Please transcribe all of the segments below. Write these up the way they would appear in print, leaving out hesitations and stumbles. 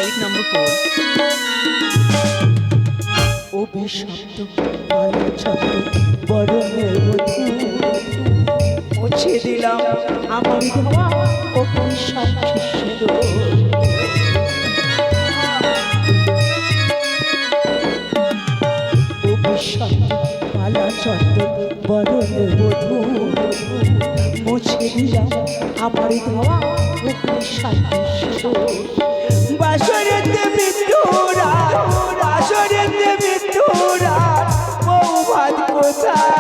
Mic number 4. ও বিষাক্ত কালো ছন্দ বরণের মধু মুছে দিলাম আমার দেওয়া অভিশাপ শিশির। ও বিষাক্ত কালো ছন্দ বরণের মধু মুছে দিলাম আমার দেওয়া অভিশাপ শিশির। বাসরেতে মৃত্যুরা বাসরেতে মৃত্যুরা বউ ভাত কোথায়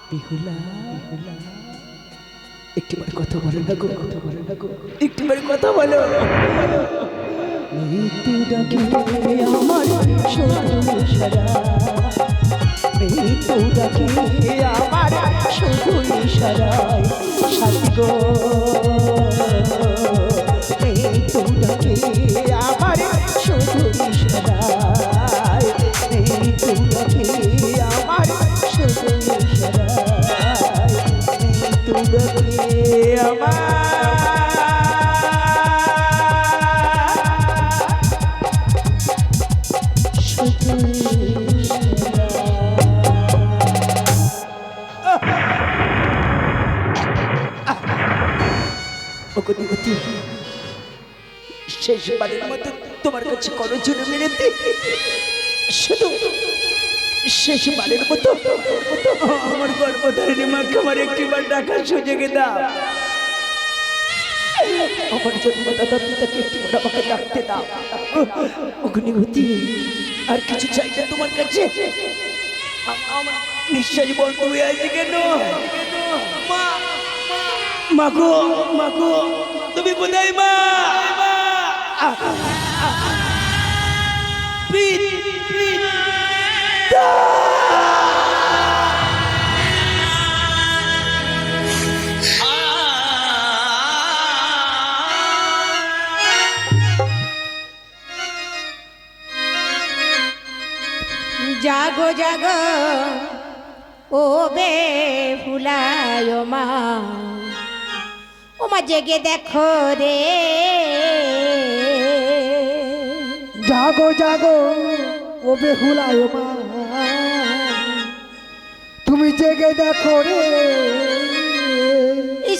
বিহুলা একটিবার কথা বলো না গো, কথা বলো না গো, একটিবার কথা বলো। মৃত্যু ডাকে আমার শুধু ইশারা, মৃত্যু ডাকে আমার শুধু ইশারায় সাথী গো, মৃত্যু ডাকে আমার শুধু ইশারায়, মৃত্যু ডাকে আমার শুধু ইশারায়, মৃত্যু ডাকে আমার শেষবারের মতো তোমার কাছে করো জোরে মিনতি, শুধু শেষবারের মতো আমার গর্ভধারিণী মাকে আমার একটিবার ডাকার সুযোগে দাও। আমার জন্মদাতা পিতাকে একটিবার আমাকে ডাকতে দাও। অগ্নিবতী আর কিছু চাই না তোমার কাছে। আমার নিঃশ্বাস বন্ধ হয়ে আছে কেন? মাগো মাগো তুমি কোথায় মা? জাগো জাগো ও বে ফুলায় মা, ও মা জেগে দেখো রে, জাগো জাগো ও বেহুলায় মা, তুমি জেগে দেখো রে।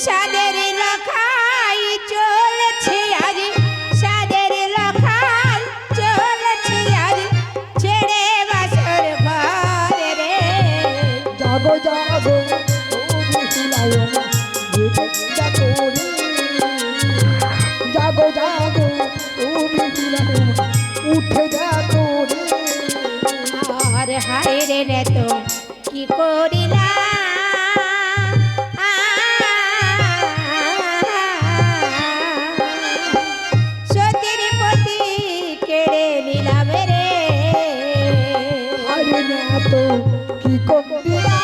সাদের লখাই চলেছে আজ, সাদের লখাই চলেছে আজ, ছেড়ে বাসর ঘরে রে। জাগো জাগো ও বেহুলায় মা, জেগে দেখো রে। জাগো জাগো ও বেহুলায় মা, উঠে দেখো রে। আর হায় রে রে তো কি করিলা, সতীর পতি কেড়ে নিলাম রে। আরে না তো কি করিলা,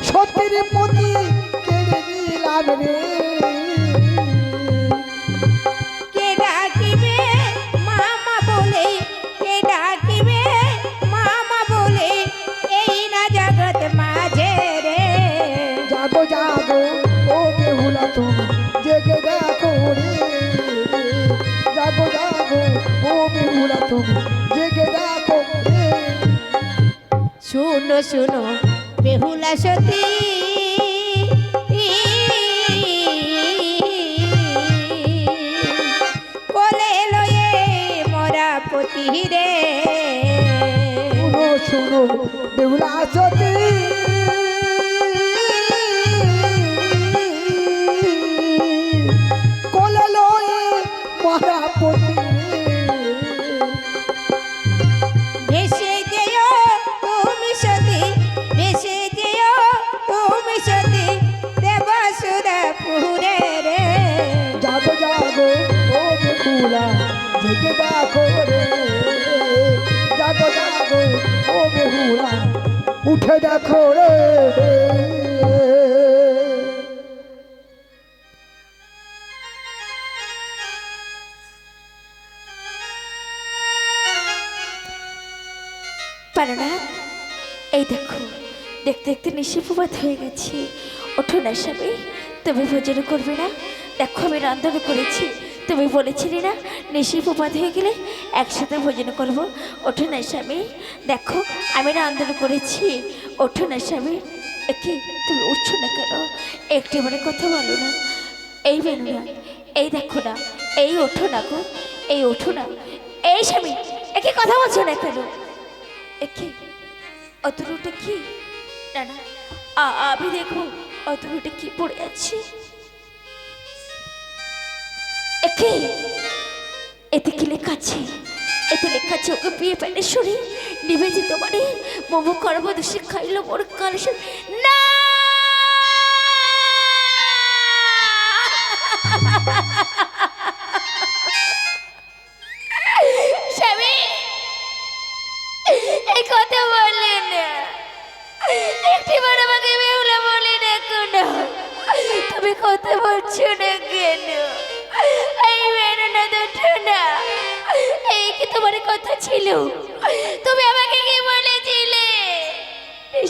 সতীর পতি কেড়ে নিলাম রে। কে ডাকিবে মামা বলে, কে ডাকিবে মামা বলে, এই না জগৎ মাঝে রে। জাগো জাগো ও বেহুলা তুমি জেগে দেখো রে। জাগো জাগো ও বেহুলা তুমি জেগে দেখো রে। শুনো শুনো বেহুলা সতী, কোলে লয়ে মরা পতি রে। শুনো শুনো বেহুলা সতী, কোলে লয়ে মরা পতি রে। ভেসে যেও তুমি সতী, ভেসে যেও তুমি সতী, দেব সুরা পুরে রে। জাগো জাগো ও বেহুলা জেগে দেখো রে। জাগো জাগো ও বেহুলা উঠে দেখো রে। পারো না এই দেখো, দেখতে দেখতে নিশি প্রভাত হয়ে গেছে। ওঠো না স্বামী, তুমি ভোজন করবে না? দেখো আমি রান্না করেছি, তুমি বলেছিলে না নিশি প্রভাত হয়ে গেলে একসাথে ভোজন করব। ওঠো না স্বামী, দেখো আমি রান্না করেছি। ওঠো না স্বামী। একে তুমি উঠছো না কেন? একটিবারে কথা বলো না। এই বেরো না, এই দেখো না, এই ওঠো না গো, এই ওঠো না। এই স্বামী, একে কথা বলছো না কেন? একে অতরুটা কি? না না, আমি দেখবো অতরুটা কি পড়ে আছে। একে এতে কি লেখা আছে? এতে লেখা আছে ওকে বিয়ে পেলে শুনে নিবেদি তোমারে মোমো করবো দোষে খাইলো মোর কাল না। স্বামী এই কথা বললে না, একটিবার আমাকে বেহুলা বলি না কেন? তুমি কথা বলছো না কেন? এই মেরো না, দুটো না, এই কি তোমার কথা ছিল? তুমি আমাকে কি বলেছিলে?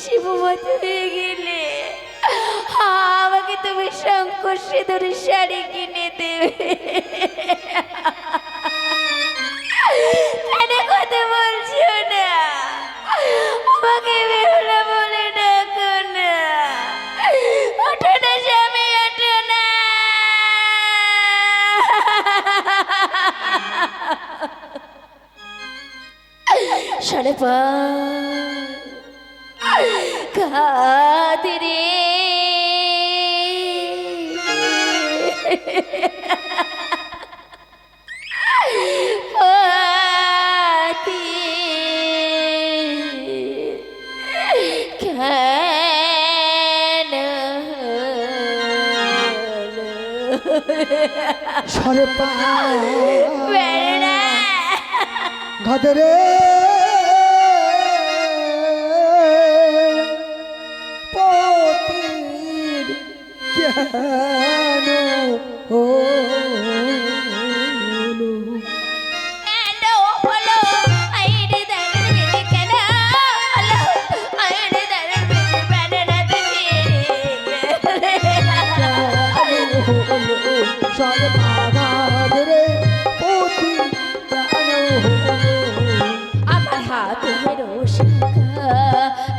শিবমত হয়ে গেলে আমাকে তুমি শঙ্কর সিঁদুর শাড়ি কিনে দেবে। কেন কথা বলছো না? আমাকে বেহুলা বলে ডাকো না। ওঠো না স্বামী, ওঠো না। সাড়ে কাদিরে সরে পা ঘাদরে পতির কেন সরে পা ঘাদরে পতির কেন আমার হাতে রোশিকা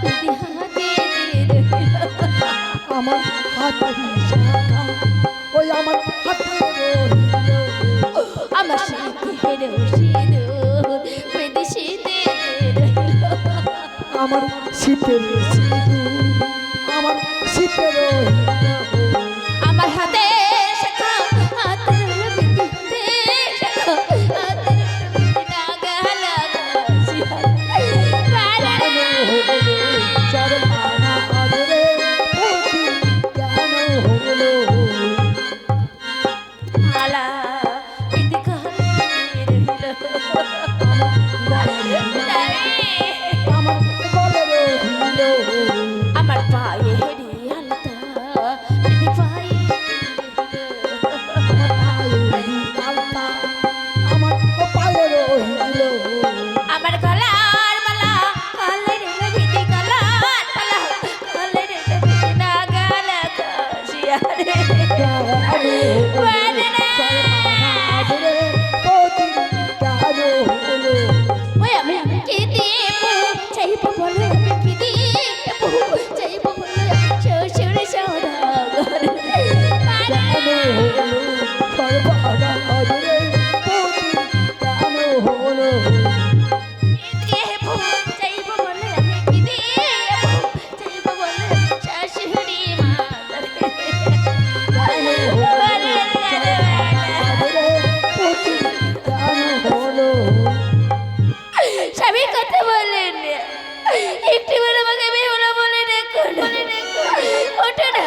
দিদি হাতে আমার হাতে শাখা ওই আমার হাতে আমার শীতের সিঁদুর বিদেশিতে আমার শীতের সিঁদুর আমার শীতের আমার হাতে শাখা হাতের বিদিতে শাখা হাতের বিদি লাগা লাগা চরমানা আদরে পতি কেন হলো আলা বিদি আমার গলের হিলো আমার পায়ে হেরি আলতা বিদি পায়ে আমার পায়ের হিলো আমার গলার মালা কালের বিদি গলার মালা কালের বিদি না গালা কাশিয়ারে আদরে পতি কেন হলো ওই আমি কি দিব চাইবো বলে আমি কি দিব চাইবো বলে শ্বশুর সওদাগর কেন হলো সর্বহারা আদরে পতি কেন হলো দিব চাইবো বলে আমি কি দিব চাইবো বলে শাশুড়ি মাদার স্বামী কথা বলেন একটু বলে আমাকে বেহুলা বলে দেখো ওঠো না,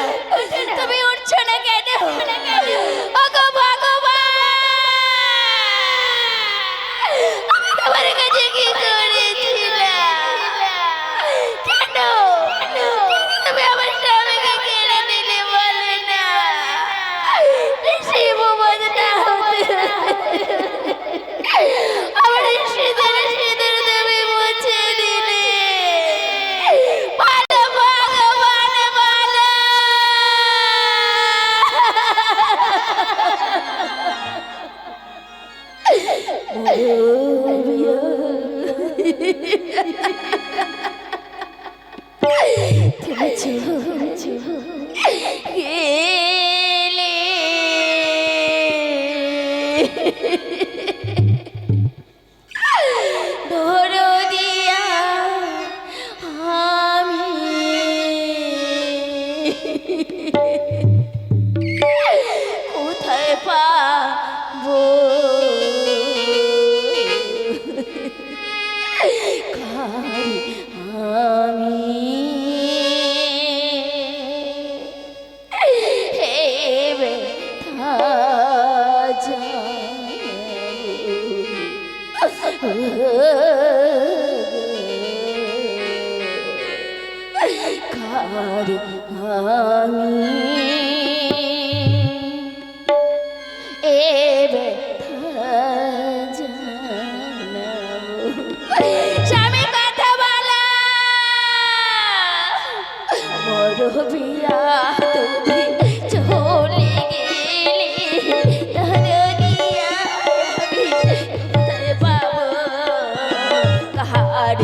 তুমি উঠছো না কেন? ওগো ভগবান, আমি তোমার তুমি গেলে ধরো দিয়া আমি কোথায় পাবো কারি আমি হে ব্যথা কারি আমি এ ব্যথা জানাবো। স্বামী কথা বলা বড় বিয়া তুমি চলে গেলে ধরিয়া আমি কোথায় পাবো কাহার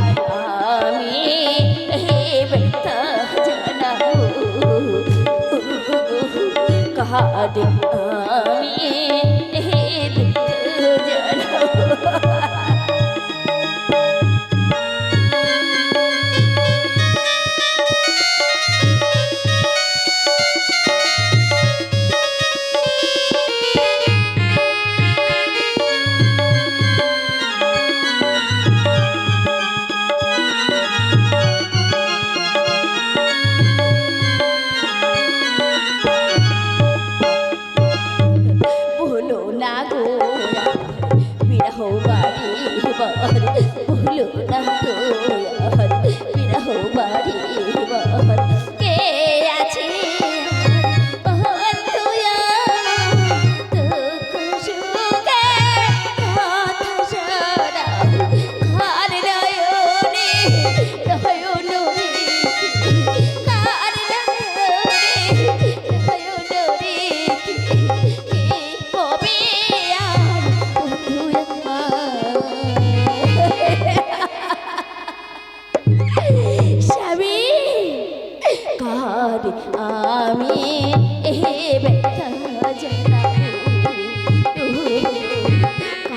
আমি হে ব্যথা জানাবো কাহার আমি হে দুঃখ জানাবো। ভুলো না গো বিরহ বাড়ি বর ভুলো না গো বিরহ বাড়ি বর কে আছে বন্ধু দুঃখ সুখে কথা সারা ঘর নয়নে নয়নে কার নয়নে কবে আর বন্ধু স্বামী কার আমি হে ব্যথা জানাবো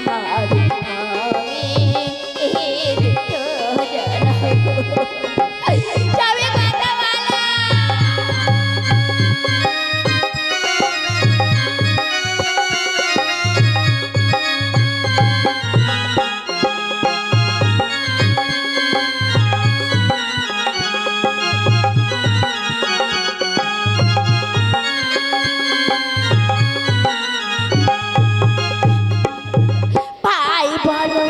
কার আমি হে দুঃখ জানাবো। স্বামী কথা বলা ভাই বলো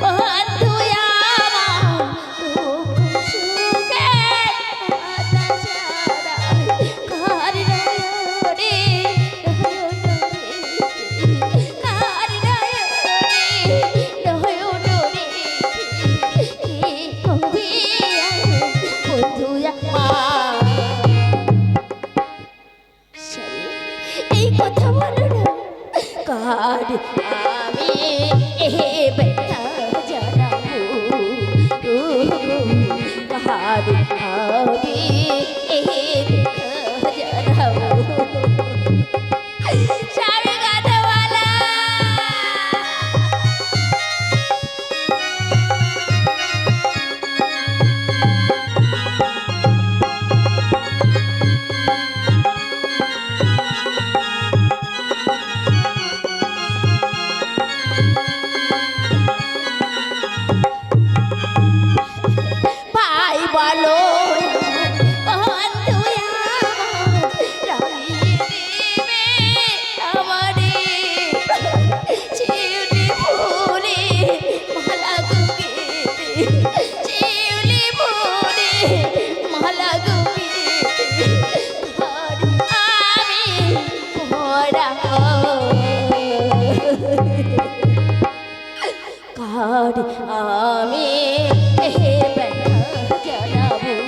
বন্ধু আমার দুঃখ সুখে কথা সারা কার নয়নে কার নয়নে কবি বন্ধু আমার এই কথা বলো না কার আমি এ ব্যথা জানাবো কার আমি এ ব্যথা জানাবো। স্বামী কথা বলা ভাই বলো বন্ধু আমার রাখিবে আমারে শিউলি ফুলে মালা গুগিতে শিউলি ফুলে মালা গুগিতে ঘর আমি ভরা কার আমি হে ব্যথা জানাবো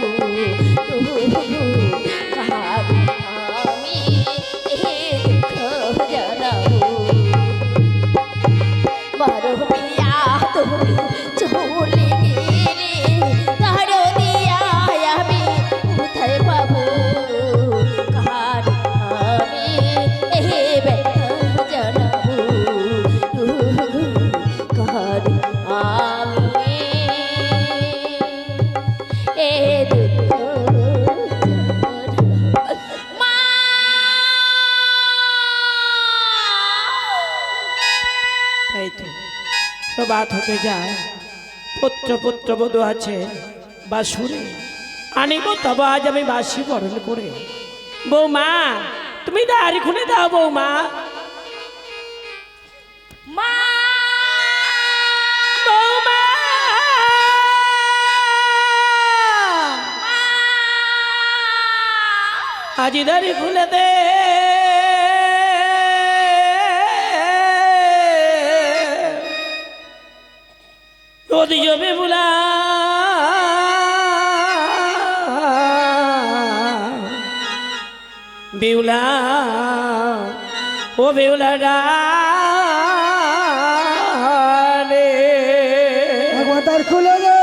কার আমি হে দুঃখ জানাবো বড় বিয়া তুমি চলে গেলে তার দিয়া আমি কোথায় পাবো কার আমি এ ব্যথা জানাবো কার আমি এ দুঃখ মা তাই তো প্রভাত হতে যায়, পুত্র পুত্রবধূ আছে বাসুরে, আনিব তবে আজ আমি বাসি বরণ করে। বৌমা তুমি দাঁড়ি খুলে দাও বৌমা। মা বৌমা আজি দাঁড়ি খুলে দে। ওদি জমে বুলা বিউলা, ও বিউলা রে একবার দ্বার খুলে দে,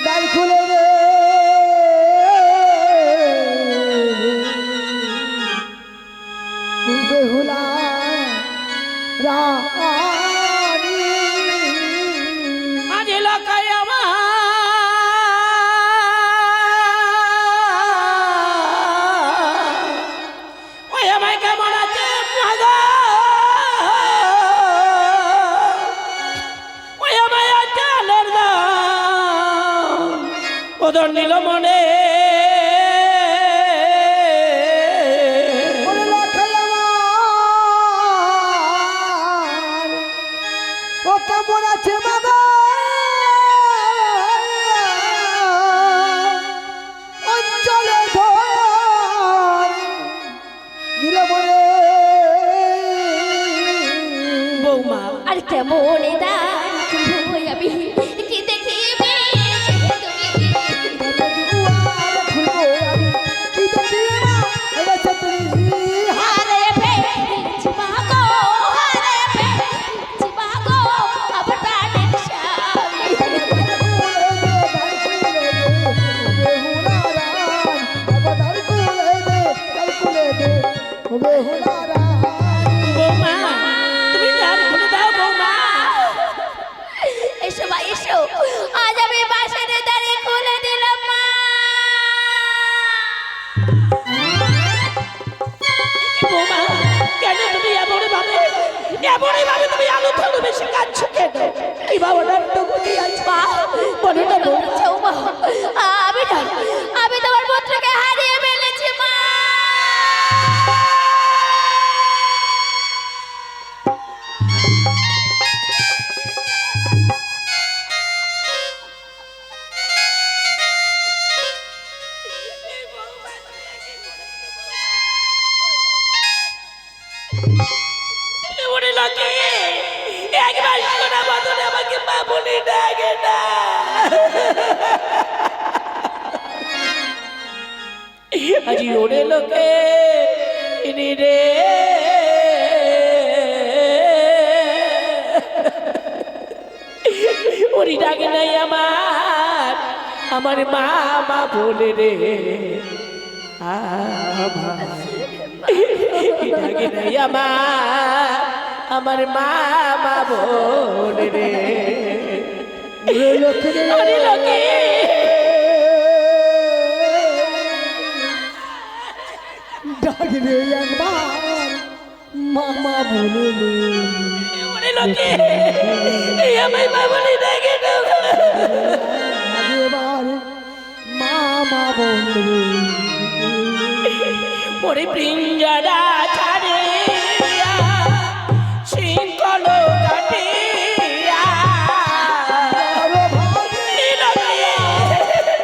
দ্বার খুলে দে। বেহুলা রানী আজ এলাকায় আমার ওই আমায় কেমন আছে মাগো, ওই আমায় আছে আলোর দাম ওদের নীল মনে ওরে লাখাই আমার, ও কেমন আছে বাবা অঞ্চলে ধর নীলমণি। বৌমা আর কেমন দান আমি কি দেখিবে খুলবো আমি কি দেখি হারে পেয়েছি মাগো, হারে পেয়েছি মাগো, আমার প্রাণের স্বামী। বৌমা তুমি দাঁড়ি খুলে দাও বৌমা। এসো মা এসো, আজ আমি বাসার দাঁড়ি খুলে দিলাম মা। বৌমা কেন তুমি এমনই ভাবে তুমি আলু থালু বেশি কাঁদছ কেন? কি বাবাটার তো গতি আছে মা বলো না বৌ। বলেছো মা, আমি না, আমি তোমার পুত্রকে হারিয়ে ফেলেছি মা। মনে লাগে একবার শোনা বদলে আমাকে মা বলে ডাকে না। আজি ওরে লোকে ইনি রে ওরি ডাকে নাই আমার মা মা বলে রে ডাকে নাই আমার মা মা বলে রে ওরে লোকে ডাকবে একবার মামা বলে ওরে লোকে আমার মা বলে ডাকে না। এবার মামা বলে ওরে পিঞ্জরা ছাড়ে শৃঙ্খল কাটিয়া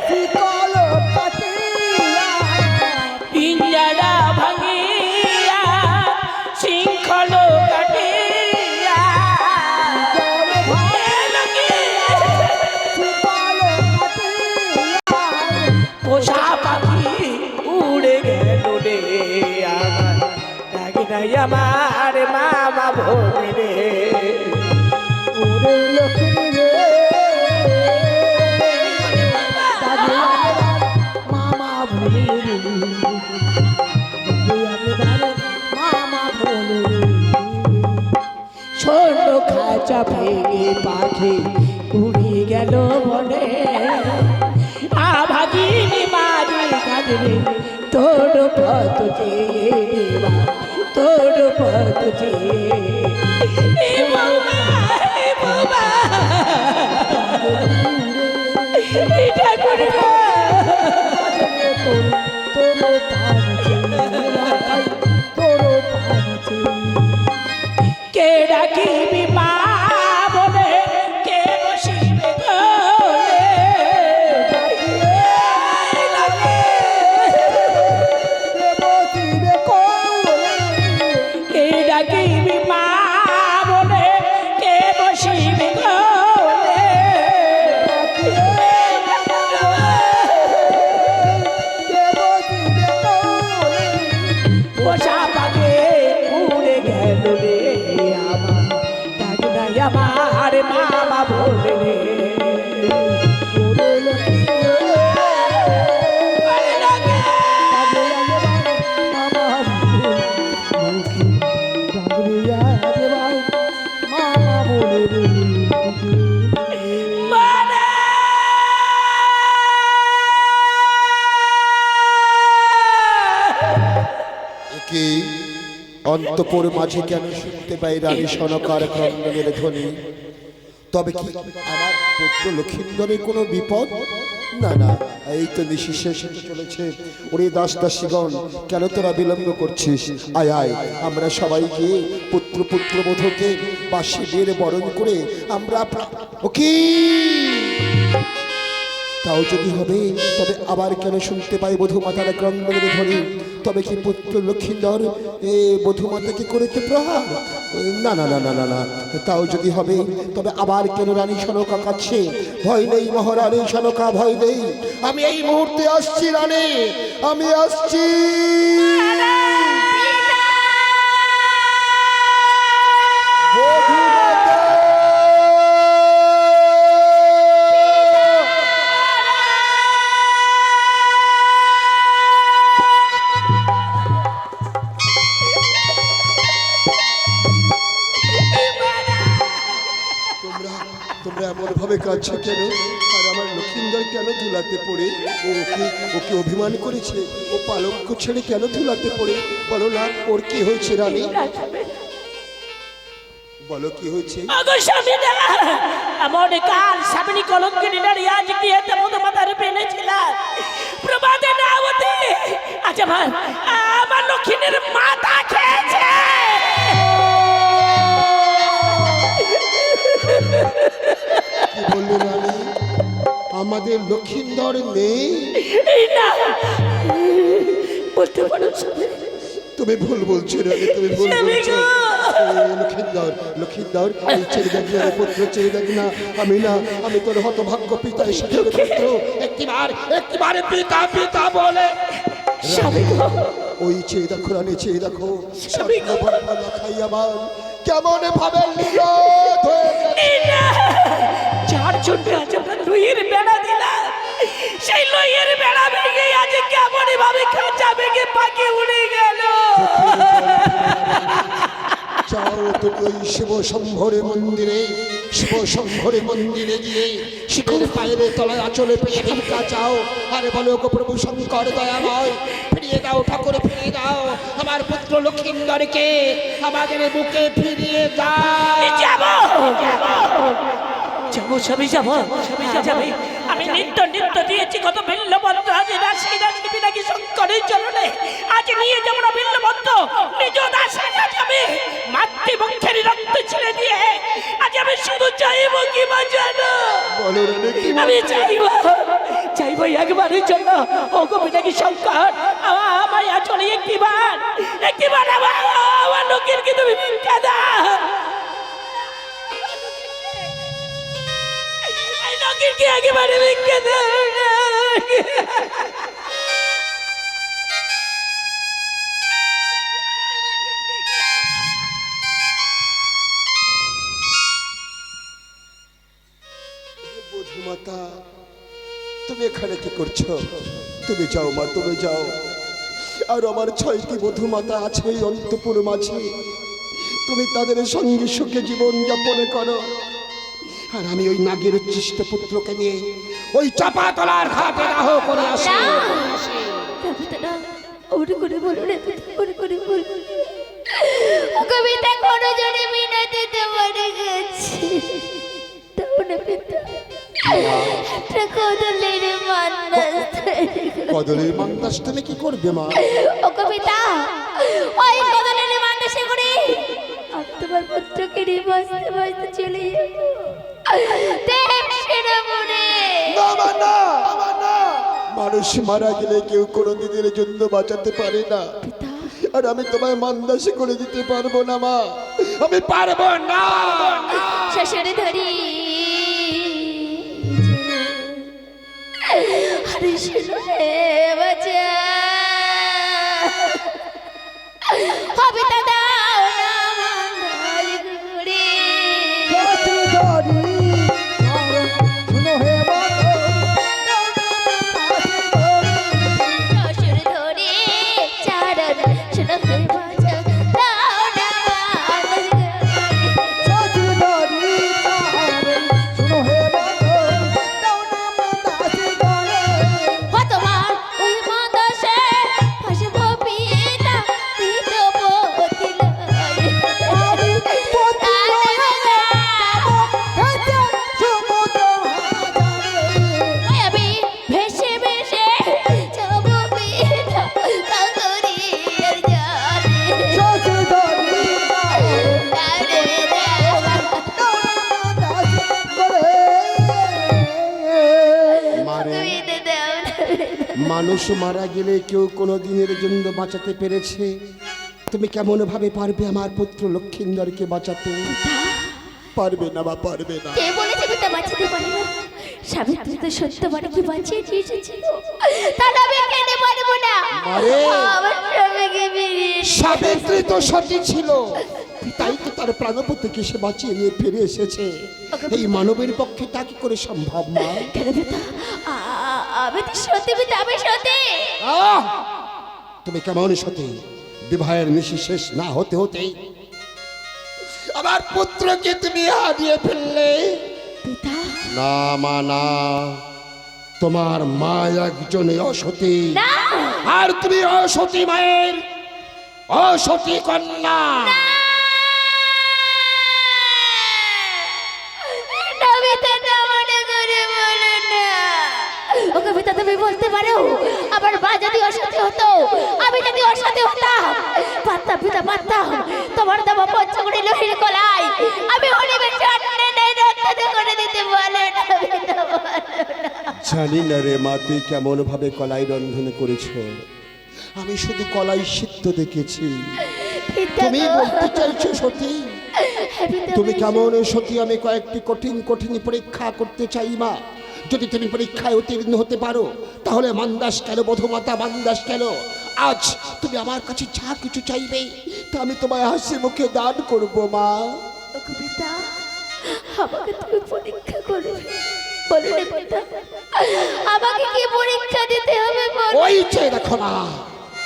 শীতল কাটিয়া পিঞ্জরা ভাঙিয়া শৃঙ্খল কাটিয়া শীতল কাটিয়া পোষা পাখি উড়ে গেল রে আমার নাই আমার মামা ভোলে রে। ওরে লক্ষ্মী রে ডাকে একবার মামা ভোলে রে, ডাকে একবার মামা ভোলে রে। ছোট খাঁচা ভেঙে পাখি উড়ে গেল বনে, আভাগিনী মাঝে কাঁদরে তোর পথ চেয়ে দেবা, তোর পথ চেয়ে। এ বাবা, এ বাবা, এটা করে তোর তোর পান চেয়ে, তোর পান চেয়ে। কে ডাকিবি মা বলে, কে বসিবে কোলে। কে ডাকিবি মা বলে, কে বসিবে কোলে। পোষা পাখি উড়ে গেল রে আমার, ডাক নাই আমার মামা ভোলে রে। আরে ডাকে। মানে কি অন্তপুর মাঝে কেন শুনতে পাই রানী সনকার ক্রন্দনের ধ্বনি? তবে কি আমার পুত্র লক্ষিন্দরের কোনো বিপদ? না না, এই তো নিশি শেষ হতে চলেছে। ওরে দাস দাসীগণ, কেন তোরা বিলম্ব করছিস? আয় আয়, আমরা সবাই গিয়ে পুত্র পুত্রবধূকে বাসি দিয়ে বরণ করে আমরা ও কি তাও যদি হবে, তবে আবার কেন শুনতে পাই বধূমাতার ক্রন্দনের ধ্বনি? তবে কি পুত্র লক্ষিন্দর এ বধূমাতাকে করেছে প্রহার? না না না না না না, তাও যদি হবে তবে আবার কেন রানী সনকা কাছে? ভয় নেই মহারানী সনকা, ভয় নেই। আমি এই মুহূর্তে আসছি রানী, আমি আসছি। তোমরা এমন ভাবে কাঁদছো কেন? আর আমার লক্ষিন্দর কেন ধুলাতে পড়ে? ওকে ওকে অভিমান করেছে? ও পালঙ্ক ছেড়ে কেন ধুলাতে পড়ে? বলো না, ওর কি হয়েছে রানী? বলো কি হয়েছে? আগো স্বামীরা, আমার কাল স্বামী কলঙ্কিনী নারী আজ বিয়েতে মধুমাতার পেনেছিলাম প্রবাদে না হতে। আচ্ছা ভাই, আমার লক্ষ্মীর মাথা খেয়েছে। কি বললে রানী? আমাদের লক্ষিন্দর নেই? না, বলতে পারো স্বামী। তুমি ভুল বলছো রানী, তুমি ভুল বলছো। লক্ষিন্দর, লক্ষিন্দর, এই ছেড়ে দেখ না, পুত্র ছেড়ে দেখ না। আমি না, আমি তোর হতভাগ্য পিতা এসেছি পুত্র। একটিবার পিতা পিতা বলে স্বামী গো, ওই চেয়ে দেখো রানী, চেয়ে দেখো। স্বর্ণবর্ণ খাই আমার কেমন ভাবে নীরদ হয়ে গেছে। যার জন্য আজ আমরা লইয়ের বেড়া দিলাম, সেই লইয়ের বেড়া ভেঙে আজ কেমন ভাবে খাঁচা ভেঙে পাখি উড়ে গেল। যাও তুমি ওই শিব শম্ভরে মন্দিরে, শিব শম্ভরে মন্দিরে গিয়ে শিবের পায়ের তলায় আঁচলে পেয়ে ভিক্ষা চাও। আরে বলো গো প্রভু শঙ্কর দয়াময়, ফিরিয়ে দাও ঠাকুর, ফিরিয়ে দাও আমার পুত্র লক্ষিন্দরকে, আমাদের বুকে ফিরিয়ে দাও। যাবো স্বামী, যাবো। আমি নিত্য দিয়েছি কত বিল্লবন্ত, আজ রাশি নাকি শঙ্করের চরণে আজ নিয়ে যাবো না বিল্লবন্ত। নিজ দাসে যাবে মাতৃপক্ষের রক্ত ছেড়ে দিয়ে আজ আমি শুধু চাইবো কি মা জানো? আমি চাইবো একবারের জন্য ও কবি নাকি শঙ্কর আমায় চলে একটিবার আমার লোকের কি তুমি ভিক্ষা দাও। লোকের কি একেবারে ভিক্ষা দাও। মাতা, তুমি এখানে কি করছো? তুমি যাও মা, তুমি যাও। আর আমার 6টি বধূ মাতা আছে এই অন্তপুর মাঝে, তুমি তাদের সঙ্গে সুখে জীবন যাপন করো। আর আমি ওই নাগের উচ্ছিষ্ট পুত্রকে নিয়ে ওই চাপাতলার ঘাটে দাহ করে আসি। কবিতা ওরে করে বলো রে, ওরে করে বলো। কবিতা কোনো জনে মিনতিতে মরে গেছে। তাহলে পিতা একটা কদলের মান্দাস, কদলের মান্দাস তুমি কি করবে মা? ও কবিতা ওই কদলের মান্দাসে করে আমি তোমার পুত্রকে নিয়ে বাঁচতে বাঁচতে চলে যাবো। দেব সেনামনে না মা, না না, মানুষ মারা গেলে কেউ কোনো দিনের জন্য বাঁচাতে পারে না। আর আমি তোমায় মান্দাসে করে দিতে পারবো না মা, আমি পারবো না। শ্বশুরে ধরি আরে শুনে বাজা হবে দাদা মান্দার ঘুরে শুনো হে মাতা, শ্বশুর ধরে চারণ শুনে বাজা দাও না মান্দার ঘুরে। শুনো হে মাতা, দাও না মাতাসি গলে। ও তোমার ওই মান্দাসে হাসবো পিতা পিত পতি লয়। আমি ভেসে ভেসে যাবো পিতা কাকরিয়ার জানে। আরে দেবা মারে, কবিতা দাও না। মানুষ মারা গেলে কেউ কোনো দিনের জন্য বাঁচাতে পেরেছে, তুমি কেমন ভাবে পারবে আমার পুত্র লক্ষিন্দরকে বাঁচাতে? পারবে না বা পারবে না। কে বলেছে পিতা বাঁচাতে পারি না? সাবিত্রী তো সত্যবারে কি বাঁচিয়ে দিয়ে এসেছিল, তাহলে আমি কেন পারবো না? মারে, আমার স্বামীকে ফিরিয়ে সাবিত্রী তো সতী ছিল, তাই তো তার প্রাণপতিকে সে বাঁচিয়ে নিয়ে ফিরে এসেছে। এই মানবের পক্ষে তা কি করে সম্ভব মা? কেন পিতা? আমি তো সত্যি পিতা, আমি সত্যি। আহ! তুমি কেমন সতী? বিবাহের নিশি শেষ না হতে হতেই আমার পুত্রকে তুমি হারিয়ে ফেললে। পিতা না মা না, তোমার মা একজন অসতী, না আর তুমি অসতী মায়ের অসতী কন্যা। না পিতা, না মনে করে বলো না। ও কবিতা তুমি বলতে পারো আমার মা যদি অসতী হতো, আমি যদি অসতী হতাম, পারতাম পিতা পারতাম তোমার দেওয়া পঞ্চগুড়ি লোহির কলাই আমি হরিবের সামনে নেই রক্ত করে দিতে বলো না পিতা, বলো না। জানি না রে মা, তুই কেমন ভাবে কলাই রন্ধন করেছ, আমি শুধু কলাই সিদ্ধ দেখেছি। পিতা তুমি গো, বলতে চাইছো সতী? পিতা তুমি গো, কেমন সতী? আমি কয়েকটি কঠিন কঠিন পরীক্ষা করতে চাই মা। যদি তুমি পরীক্ষায় উত্তীর্ণ হতে পারো, তাহলে মান্দাস কেন, বধূমাতা মান্দাস কেন, আজ তুমি আমার কাছে যা কিছু চাইবে তা আমি তোমায় হাসি মুখে দান করব মা। ও কবিতা আমাকে তুমি পরীক্ষা করবে, বলো না পিতা, আমাকে কি পরীক্ষা দিতে হবে বলো। ওই যে দেখো না,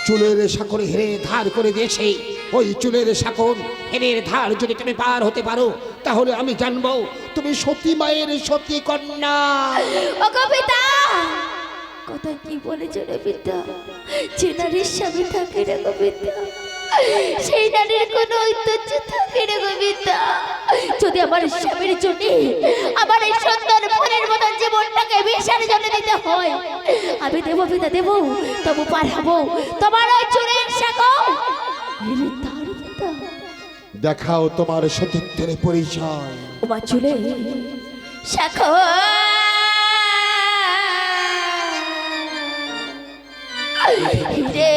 চুলের সাঁকরে হেরে ধার করে দিয়েছে, ওই চুলের সাঁকর হেরের ধার যদি তুমি পার হতে পারো, তাহলে আমি জানবো তুমি সতী মায়ের সতী কন্যা। ও কবিতা কথা কি বলেছো রে পিতা? যে নারীর স্বামী থাকে রে কবিতা, সেই নারীর কোনো ঐতিহ্য থাকে রে কবিতা। যদি আমার স্বামীর জন্য আমার এই সুন্দর ফুলের মতন জীবনটাকে বিষের জন্য দিতে হয়, আমি দেবো পিতা, দেবো, তবু পারবো তোমার ওই চুলের সাঁকো হেরে তার পিতা। দেখাও তোমার সতীত্বের পরিচয়। ওমা চুলে সাঁকো রে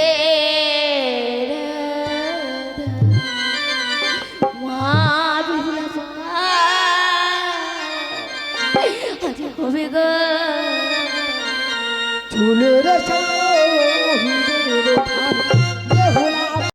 মা বিহুলা হবে গো চুলের সাথে